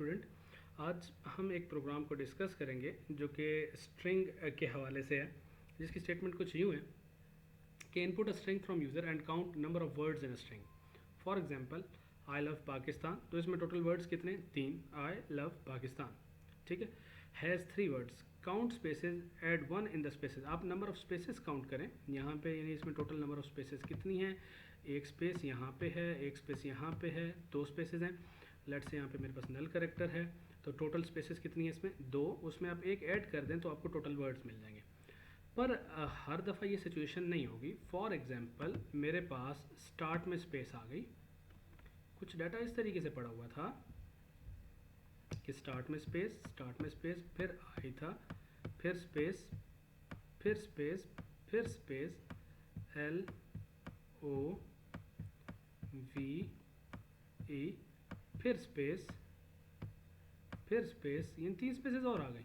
Student, आज हम एक प्रोग्राम को डिस्कस करेंगे जो कि स्ट्रिंग के हवाले से है, जिसकी स्टेटमेंट कुछ यूँ है कि input a string from user and count number of words in a string. For example, I love Pakistan, तो इसमें टोटल वर्ड्स कितने? 3, आई लव पाकिस्तान। ठीक है। Has 3 words, count spaces, add 1 in the spaces. आप नंबर ऑफ स्पेसेस काउंट करें यहाँ पे, यानी इसमें टोटल नंबर ऑफ स्पेसेस कितनी है? एक स्पेस यहाँ पे है, एक स्पेस यहाँ पे है, 2 स्पेसेस हैं। लेट से यहाँ पे मेरे पास नल कैरेक्टर है, तो टोटल स्पेसेस कितनी है इसमें? 2। उसमें आप एक ऐड कर दें तो आपको टोटल वर्ड्स मिल जाएंगे। पर हर दफ़ा ये सिचुएशन नहीं होगी। फॉर एग्जांपल, मेरे पास स्टार्ट में स्पेस आ गई, कुछ डाटा इस तरीके से पड़ा हुआ था कि स्टार्ट में स्पेस, फिर आई था, फिर स्पेस, फिर स्पेस, फिर space, L O V E, फिर स्पेस, फिर स्पेस, ये 3 स्पेसेस और आ गई।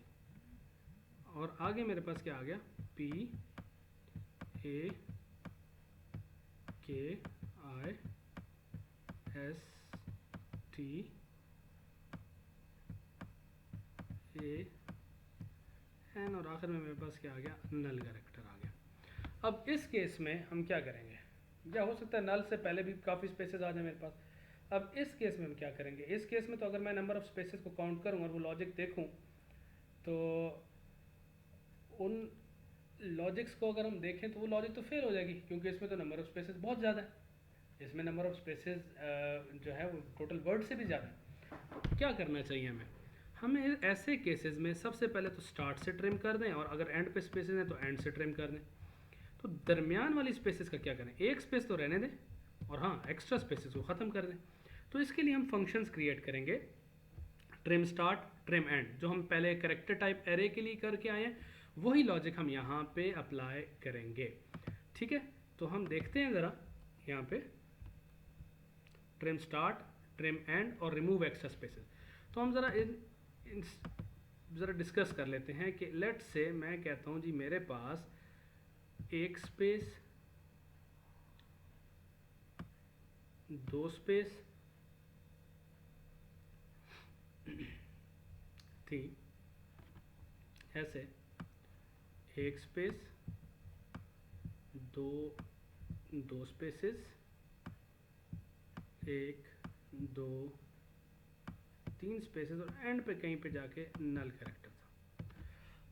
और आगे मेरे पास क्या आ गया? P A K I S T A N, और आखिर में मेरे पास क्या आ गया? नल कैरेक्टर आ गया। अब इस केस में हम क्या करेंगे? या हो सकता है नल से पहले भी काफ़ी स्पेसेस आ जाए मेरे पास। अब इस केस में हम क्या करेंगे? इस केस में तो अगर मैं नंबर ऑफ स्पेसेस को काउंट करूँ और वो लॉजिक देखूँ, तो उन लॉजिक्स को अगर हम देखें तो वो लॉजिक तो फेल हो जाएगी, क्योंकि इसमें तो नंबर ऑफ स्पेसेस बहुत ज़्यादा है। इसमें नंबर ऑफ स्पेसेस जो है वो टोटल वर्ड से भी ज़्यादा है। तो क्या करना चाहिए हमें ऐसे केसेस में सबसे पहले तो स्टार्ट से ट्रिम कर दें, और अगर एंड पे स्पेसेस हैं तो एंड से ट्रिम कर दें। तो दरमियान वाली स्पेसेस का क्या करें? एक स्पेस तो रहने दें, और हाँ, एक्स्ट्रा स्पेसेस को ख़त्म कर दें। तो इसके लिए हम फंक्शंस क्रिएट करेंगे, ट्रिम स्टार्ट, ट्रिम एंड, जो हम पहले कैरेक्टर टाइप एरे के लिए करके आए हैं, वही लॉजिक हम यहाँ पे अप्लाई करेंगे। ठीक है, तो हम देखते हैं ज़रा यहाँ पे ट्रिम स्टार्ट, ट्रिम एंड और रिमूव एक्स्ट्रा स्पेसेस। तो हम ज़रा ज़रा डिस्कस कर लेते हैं कि लेट से मैं कहता हूँ जी मेरे पास एक स्पेस, 2 स्पेस थी, ऐसे एक स्पेस, दो स्पेसेस, 1 2 3 स्पेसेस, और एंड पे कहीं पे जाके नल कैरेक्टर था।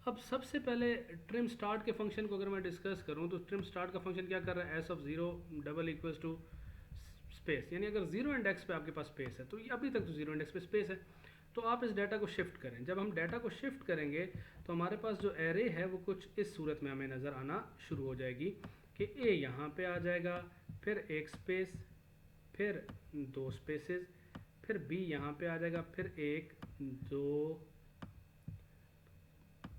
अब सबसे पहले ट्रिम स्टार्ट के फंक्शन को अगर मैं डिस्कस करूं, तो ट्रिम स्टार्ट का फंक्शन क्या कर रहा है? S of 0 double equals to space, यानी अगर 0 इंडेक्स पे आपके पास स्पेस है, तो अभी तक तो 0 इंडेक्स पे स्पेस है, तो आप इस डाटा को शिफ्ट करें। जब हम डाटा को शिफ्ट करेंगे तो हमारे पास जो एरे है वो कुछ इस सूरत में हमें नज़र आना शुरू हो जाएगी कि ए यहाँ पे आ जाएगा, फिर एक स्पेस, फिर 2 स्पेसेस, फिर बी यहाँ पे आ जाएगा, फिर 1 2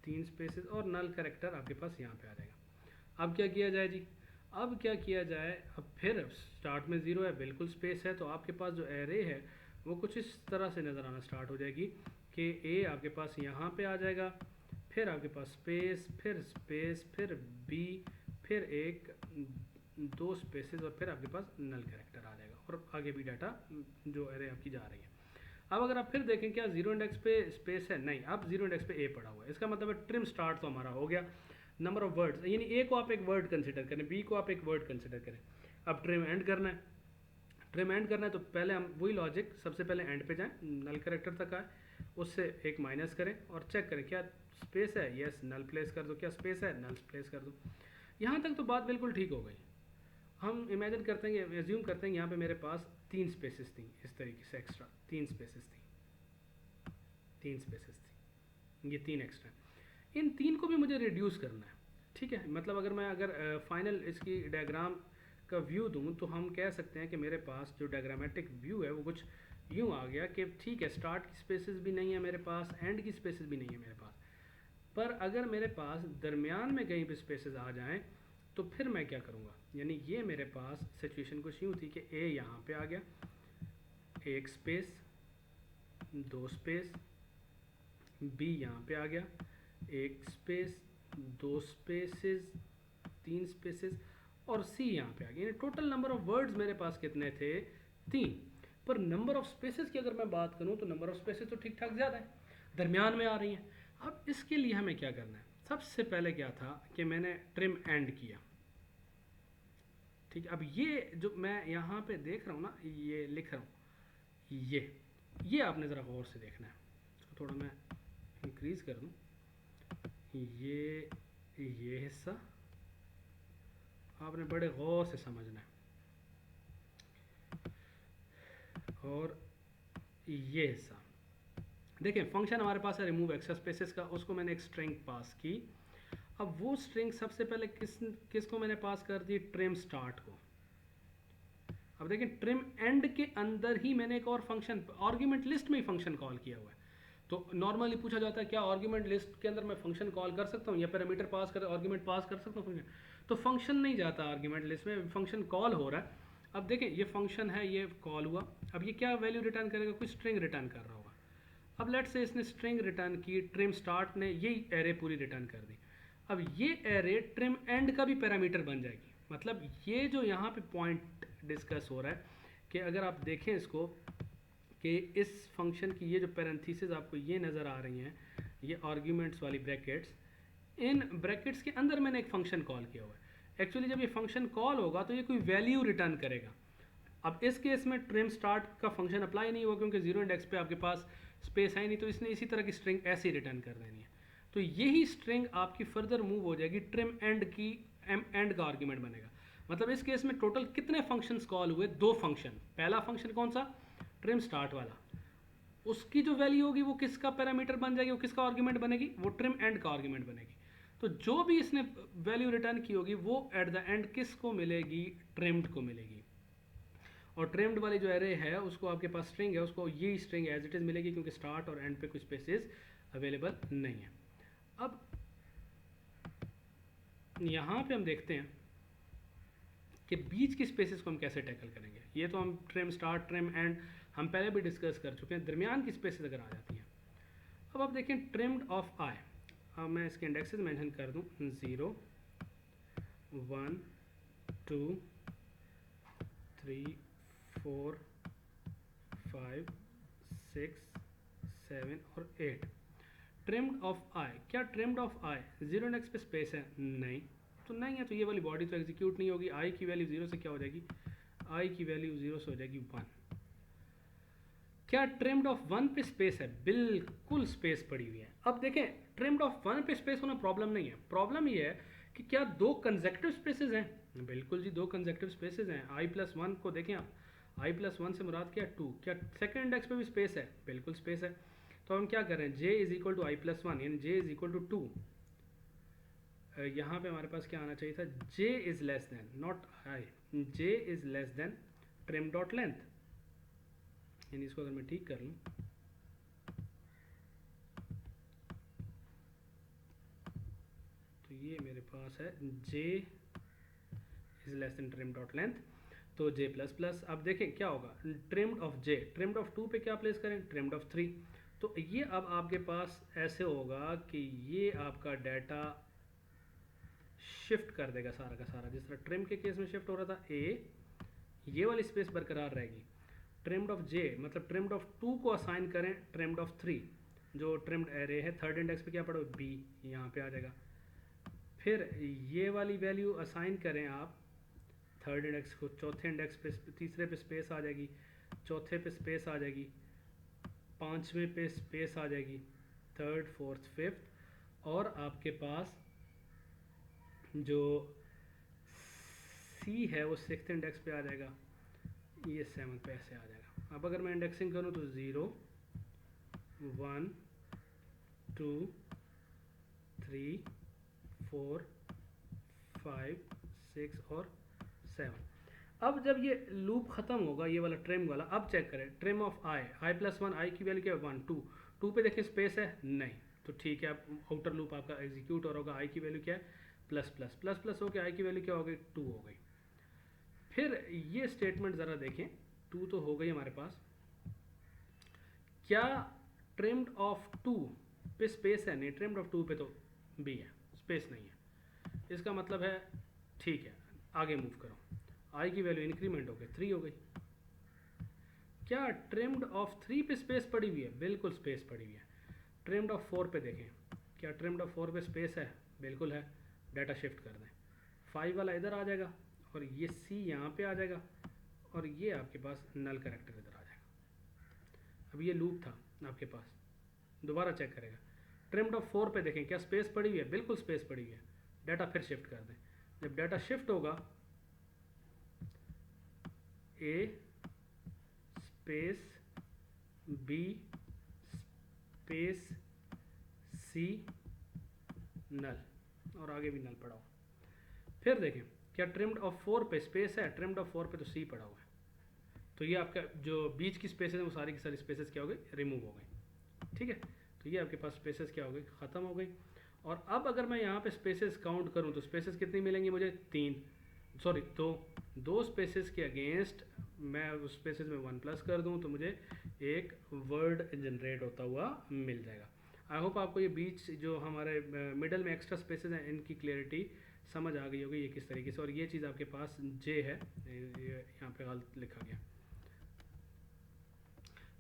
3 स्पेसेस, और नल कैरेक्टर आपके पास यहाँ पे आ जाएगा। अब क्या किया जाए जी? अब क्या किया जाए? अब फिर स्टार्ट में 0 है, बिल्कुल स्पेस है, तो आपके पास जो एरे है वो कुछ इस तरह से नज़र आना स्टार्ट हो जाएगी कि ए आपके पास यहाँ पे आ जाएगा, फिर आपके पास स्पेस, फिर बी, फिर 1 2 स्पेसेस, और फिर आपके पास नल कैरेक्टर आ जाएगा, और आगे भी डाटा जो एरे आपकी जा रही है। अब अगर आप फिर देखें, क्या 0 इंडेक्स पे स्पेस है? नहीं, अब 0 इंडेक्स पे ए पड़ा हुआ है। इसका मतलब है ट्रिम स्टार्ट तो हमारा हो गया। नंबर ऑफ वर्ड्स, यानी ए को आप एक वर्ड कंसिडर करें, बी को आप एक वर्ड कंसिडर करें। अब ट्रिम एंड करना है। ट्रिम एंड करना है तो पहले हम वही लॉजिक, सबसे पहले एंड पे जाएं, नल कैरेक्टर तक आए, उससे एक माइनस करें और चेक करें क्या स्पेस है? यस, नल प्लेस कर दो। क्या स्पेस है? नल प्लेस कर दो। यहाँ तक तो बात बिल्कुल ठीक हो गई। हम इमेजिन करते हैं, एज्यूम करते हैं यहाँ पे मेरे पास 3 स्पेसेस थी, इस तरीके से एक्स्ट्रा 3 स्पेसेस थी, ये 3 एक्स्ट्रा। इन 3 को भी मुझे रिड्यूस करना है। ठीक है, मतलब अगर फाइनल इसकी डायग्राम का व्यू दूं, तो हम कह सकते हैं कि मेरे पास जो डायग्रामेटिक व्यू है वो कुछ यूँ आ गया कि ठीक है, स्टार्ट की स्पेसेस भी नहीं है मेरे पास, एंड की स्पेसेस भी नहीं है मेरे पास, पर अगर मेरे पास दरमियान में कहीं भी स्पेसेस आ जाएं तो फिर मैं क्या करूँगा? यानी ये मेरे पास सिचुएशन कुछ यूँ थी कि ए यहाँ पे आ गया, एक स्पेस, 2 स्पेस, बी यहाँ पे आ गया, एक स्पेस, 2 स्पेसेस, 3 स्पेसेस, और सी यहाँ पे आ गया। यानी टोटल नंबर ऑफ वर्ड्स मेरे पास कितने थे? 3। पर नंबर ऑफ स्पेसेस की अगर मैं बात करूं तो नंबर ऑफ स्पेसेस तो ठीक ठाक ज़्यादा है, दरमियान में आ रही हैं। अब इसके लिए हमें क्या करना है, सबसे पहले क्या था कि मैंने ट्रिम एंड किया, ठीक है। अब ये जो मैं यहाँ पे देख रहा हूँ ना, ये लिख रहा हूँ, ये आपने ज़रा गौर से देखना है। इसको थोड़ा मैं इंक्रीज कर दूँ, ये हिस्सा आपने बड़े गौर से समझना है, और ये हिस्सा देखें। फंक्शन हमारे पास है रिमूव एक्स्ट्रा स्पेसेस का, उसको मैंने एक स्ट्रिंग पास की। अब वो स्ट्रिंग सबसे पहले किसको मैंने पास कर दी, ट्रिम स्टार्ट को। अब देखें ट्रिम एंड के अंदर ही मैंने एक और फंक्शन आर्ग्यूमेंट लिस्ट में ही फंक्शन कॉल किया हुआ है। तो नॉर्मली पूछा जाता है क्या आर्ग्यूमेंट लिस्ट के अंदर मैं फंक्शन कॉल कर सकता हूँ या पैरामीटर पास कर आर्ग्यूमेंट पास कर सकता हूँ। तो फंक्शन नहीं जाता आर्ग्यूमेंट लिस्ट में, फंक्शन कॉल हो रहा है। अब देखें ये फंक्शन है, ये कॉल हुआ, अब ये क्या वैल्यू रिटर्न करेगा, कोई स्ट्रिंग रिटर्न कर रहा होगा। अब लेट्स से इसने स्ट्रिंग रिटर्न की, ट्रिम स्टार्ट ने ये एरे पूरी रिटर्न कर दी। अब ये एरे ट्रिम एंड का भी पैरामीटर बन जाएगी। मतलब ये जो यहाँ पे पॉइंट डिस्कस हो रहा है कि अगर आप देखें इसको कि इस फंक्शन की ये जो पैरेंथेसिस आपको ये नज़र आ रही हैं, ये आर्ग्यूमेंट्स वाली ब्रैकेट्स, इन ब्रैकेट्स के अंदर मैंने एक फंक्शन कॉल किया हुआ है। एक्चुअली जब ये फंक्शन कॉल होगा तो ये कोई वैल्यू रिटर्न करेगा। अब इस केस में ट्रिम स्टार्ट का फंक्शन अप्लाई नहीं हुआ क्योंकि जीरो इंडेक्स पे आपके पास स्पेस है नहीं, तो इसने इसी तरह की स्ट्रिंग ऐसे ही रिटर्न कर देनी है। तो यही स्ट्रिंग आपकी फर्दर मूव हो जाएगी, ट्रिम एंड की एंड का आर्ग्यूमेंट बनेगा। मतलब इस केस में टोटल कितने फंक्शंस कॉल हुए, 2 फंक्शन। पहला फंक्शन कौन सा, ट्रिम स्टार्ट वाला, उसकी जो वैल्यू होगी वो किसका पैरामीटर बन जाएगी, वो किसका आर्ग्यूमेंट बनेगी, वो ट्रिम एंड का आर्ग्यूमेंट बनेगी। तो जो भी इसने वैल्यू रिटर्न की होगी वो एट द एंड किसको मिलेगी, ट्रिम्ड को मिलेगी। और ट्रिम्ड वाली जो एरे है उसको आपके पास स्ट्रिंग है, उसको ये स्ट्रिंग एज इट इज मिलेगी क्योंकि स्टार्ट और एंड पे कुछ स्पेसेस अवेलेबल नहीं है। अब यहाँ पे हम देखते हैं कि बीच की स्पेसेस को हम कैसे टैकल करेंगे। ये तो हम ट्रिम स्टार्ट ट्रिम एंड हम पहले भी डिस्कस कर चुके हैं, दरमियान की स्पेसेस अगर आ जाती हैं। अब आप देखें ट्रिम्ड ऑफ आई, अब मैं इसके इंडेक्सेस मेंशन कर दूं 0 1 2 3 4 5 6 7 और 8। ट्रिम्ड ऑफ आई, क्या trimmed of I zero index पे स्पेस है, नहीं, तो नहीं है, तो ये वाली बॉडी तो एग्जीक्यूट नहीं होगी। आई की वैल्यू 0 से क्या हो जाएगी, आई की वैल्यू 0 से हो जाएगी 1। क्या ट्रिम्ड ऑफ 1 पे स्पेस है, बिल्कुल स्पेस पड़ी हुई है। अब देखें ट्रिम्ड ऑफ 1 पे स्पेस होना प्रॉब्लम नहीं है, प्रॉब्लम ये है कि क्या 2 कंसेक्यूटिव स्पेसेस हैं, बिल्कुल जी 2 कंसेक्यूटिव स्पेसेस हैं। आई प्लस 1 को देखें आप, आई प्लस 1 से मुराद क्या 2, क्या सेकंड इंडेक्स पे भी स्पेस है, बिल्कुल स्पेस है। तो हम क्या करें, j is equal to I plus 1 यानी j इज इक्वल टू 2। यहाँ पे हमारे पास क्या आना चाहिए था, j is less then, not I, j is less then trim dot length. यानी इसको अगर मैं ठीक कर लूँ, तो ये मेरे पास है j is less then trim dot length, तो j प्लस प्लस। अब देखें क्या होगा, trimmed of j, trimmed of 2 पे क्या प्लेस करें, ट्रिम्ड ऑफ 3। तो ये अब आपके पास ऐसे होगा कि ये आपका डाटा शिफ्ट कर देगा सारा का सारा, जिस तरह ट्रिम के केस में शिफ्ट हो रहा था a, ये वाली स्पेस बरकरार रहेगी। ट्रिम्ड ऑफ j मतलब ट्रिम्ड ऑफ 2 को असाइन करें ट्रिम्ड ऑफ 3, जो ट्रिम्ड एरे है थर्ड इंडेक्स पे क्या पढ़ो b, यहाँ पे आ जाएगा। फिर ये वाली वैल्यू असाइन करें आप थर्ड इंडेक्स को, चौथे इंडेक्स पे, तीसरे पे स्पेस आ जाएगी, चौथे पे स्पेस आ जाएगी, पांचवें पे स्पेस आ जाएगी, थर्ड फोर्थ फिफ्थ, और आपके पास जो C है वो सिक्स्थ इंडेक्स पे आ जाएगा, ये सेवन्थ पे ऐसे आ जाएगा। अब अगर मैं इंडेक्सिंग करूँ तो 0 1 2 3 4 5 6 और 7। अब जब ये लूप खत्म होगा ये वाला ट्रिम वाला, अब चेक करें trim of I, I plus 1, आई की वैल्यू क्या है 1 2, 2 पे देखिए स्पेस है नहीं, तो ठीक है अब आउटर लूप आपका एग्जीक्यूट और होगा। आई की वैल्यू क्या है प्लस प्लस प्लस प्लस हो गया, आई की वैल्यू क्या हो गई 2 हो गई। फिर ये स्टेटमेंट ज़रा देखें, 2 तो हो गई हमारे पास, क्या ट्रिम्ड ऑफ 2 पे स्पेस है, नहीं, ट्रिम्ड ऑफ 2 पे तो बी है, स्पेस नहीं है। इसका मतलब है ठीक है आगे मूव करो, आई की वैल्यू इंक्रीमेंट हो गई 3 हो गई। क्या ट्रिम्ड ऑफ 3 पे स्पेस पड़ी हुई है? बिल्कुल स्पेस पड़ी हुई है। ट्रिम्ड ऑफ 4 पे देखें, क्या ट्रिम्ड ऑफ 4 पे स्पेस है? बिल्कुल है। डाटा शिफ्ट कर दें, 5 वाला इधर आ जाएगा और ये सी यहाँ पे आ जाएगा और ये आपके पास नल कैरेक्टर इधर आ जाएगा। अब ये लूप था आपके पास, दोबारा चेक करेगा। ट्रिम्ड ऑफ 4 पे देखें, क्या स्पेस पड़ी हुई है? बिल्कुल स्पेस पड़ी हुई है। डाटा फिर शिफ्ट कर दें। जब डाटा शिफ्ट होगा, ए स्पेस बी स्पेस सी नल, और आगे भी नल पड़ा हुआ। फिर देखें, क्या ट्रिम्ड ऑफ 4 पे स्पेस है? ट्रिम्ड ऑफ 4 पे तो सी पड़ा हुआ है। तो ये आपका जो बीच की स्पेसेस है वो सारी की सारी स्पेसेस क्या हो गई? रिमूव हो गई। ठीक है, तो ये आपके पास स्पेसेस क्या हो गई? ख़त्म हो गई। और अब अगर मैं यहाँ पे स्पेसेस काउंट करूँ तो स्पेसेस कितनी मिलेंगी मुझे? 3, सॉरी 2 स्पेसेस के अगेंस्ट मैं उस स्पेसेस में 1 प्लस कर दूँ तो मुझे एक वर्ड जनरेट होता हुआ मिल जाएगा। आई होप आपको ये बीच जो हमारे मिडल में एक्स्ट्रा स्पेसेस हैं इनकी क्लियरिटी समझ आ गई होगी ये किस तरीके से। और ये चीज़ आपके पास जे है, यहाँ पे गलत लिखा गया।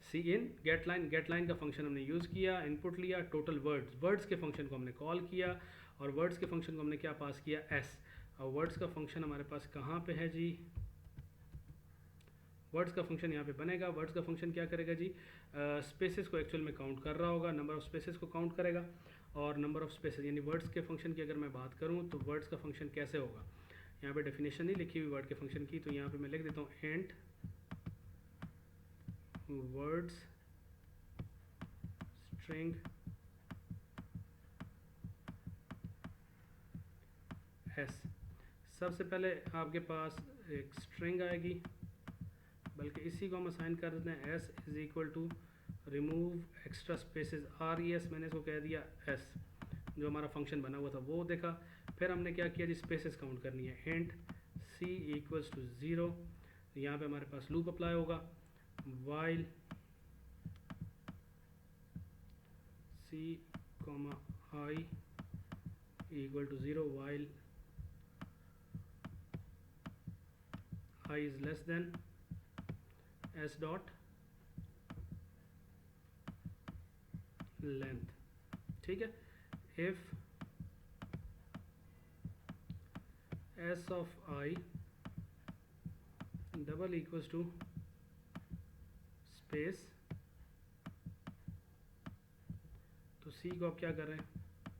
सी इन गेट लाइन का फंक्शन हमने यूज़ किया, इनपुट लिया, टोटल वर्ड्स के फंक्शन को हमने कॉल किया और वर्ड्स के फंक्शन को हमने क्या पास किया? एस। और वर्ड्स का फंक्शन हमारे पास कहाँ पे है जी? वर्ड्स का फंक्शन यहाँ पे बनेगा। वर्ड्स का फंक्शन क्या करेगा जी? स्पेसेस को एक्चुअल में काउंट कर रहा होगा, नंबर ऑफ स्पेसेस को काउंट करेगा। और नंबर ऑफ स्पेसेस यानी वर्ड्स के फंक्शन की अगर मैं बात करूँ तो वर्ड्स का फंक्शन कैसे होगा? यहाँ पे डेफिनेशन नहीं लिखी हुई वर्ड के फंक्शन की, तो यहाँ पे मैं लिख देता हूँ एंड वर्ड्स स्ट्रिंग एस। सबसे पहले आपके पास एक स्ट्रिंग आएगी, बल्कि इसी को हम असाइन कर देते हैं S is equal to remove extra spaces R E S. मैंने इसको कह दिया एस, जो हमारा फंक्शन बना हुआ था वो देखा। फिर हमने क्या किया जी? स्पेसेस काउंट करनी है। एंड सी इक्वल्स टू 0, यहाँ पे हमारे पास लूप अप्लाई होगा। While C comma I equal to 0, while I is less than S dot length. ठीक है, if S of I double equals to space, तो सी को आप क्या कर रहे हैं?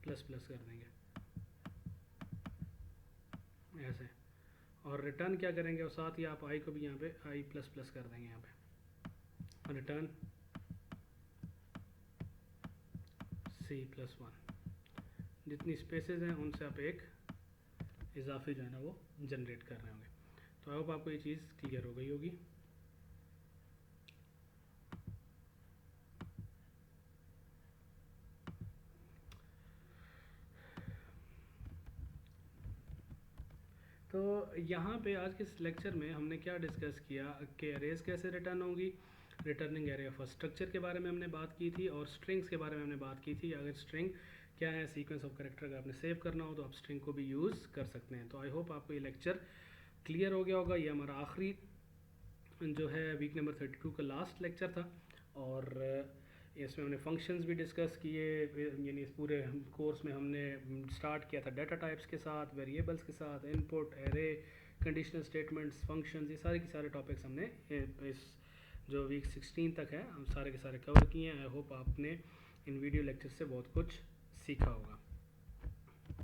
प्लस प्लस कर देंगे ऐसे। और रिटर्न क्या करेंगे? और साथ ही आप आई को भी यहाँ पे आई प्लस प्लस कर देंगे। यहाँ पे रिटर्न C+1। जितनी स्पेसेस हैं उनसे आप एक इजाफी जो है ना वो जनरेट कर रहे होंगे। तो आई होप आपको ये चीज़ क्लियर हो गई होगी। तो यहाँ पे आज के इस लेक्चर में हमने क्या डिस्कस किया कि एरेज कैसे रिटर्न होंगी, रिटर्निंग एरे ऑफ स्ट्रक्चर के बारे में हमने बात की थी और स्ट्रिंग्स के बारे में हमने बात की थी। अगर स्ट्रिंग क्या है, सीक्वेंस ऑफ कैरेक्टर अगर आपने सेव करना हो तो आप स्ट्रिंग को भी यूज़ कर सकते हैं। तो आई होप आपको ये लेक्चर क्लियर हो गया होगा। ये हमारा आखिरी जो है वीक नंबर 32 का लास्ट लेक्चर था और इसमें हमने फंक्शंस भी डिस्कस किए। यानी इस पूरे कोर्स में हमने स्टार्ट किया था डाटा टाइप्स के साथ, वेरिएबल्स के साथ, input, array, conditional statements, functions, ये सारे के सारे टॉपिक्स हमने इस जो वीक 16 तक है हम सारे के सारे कवर किए हैं। आई होप आपने इन वीडियो लेक्चर से बहुत कुछ सीखा होगा।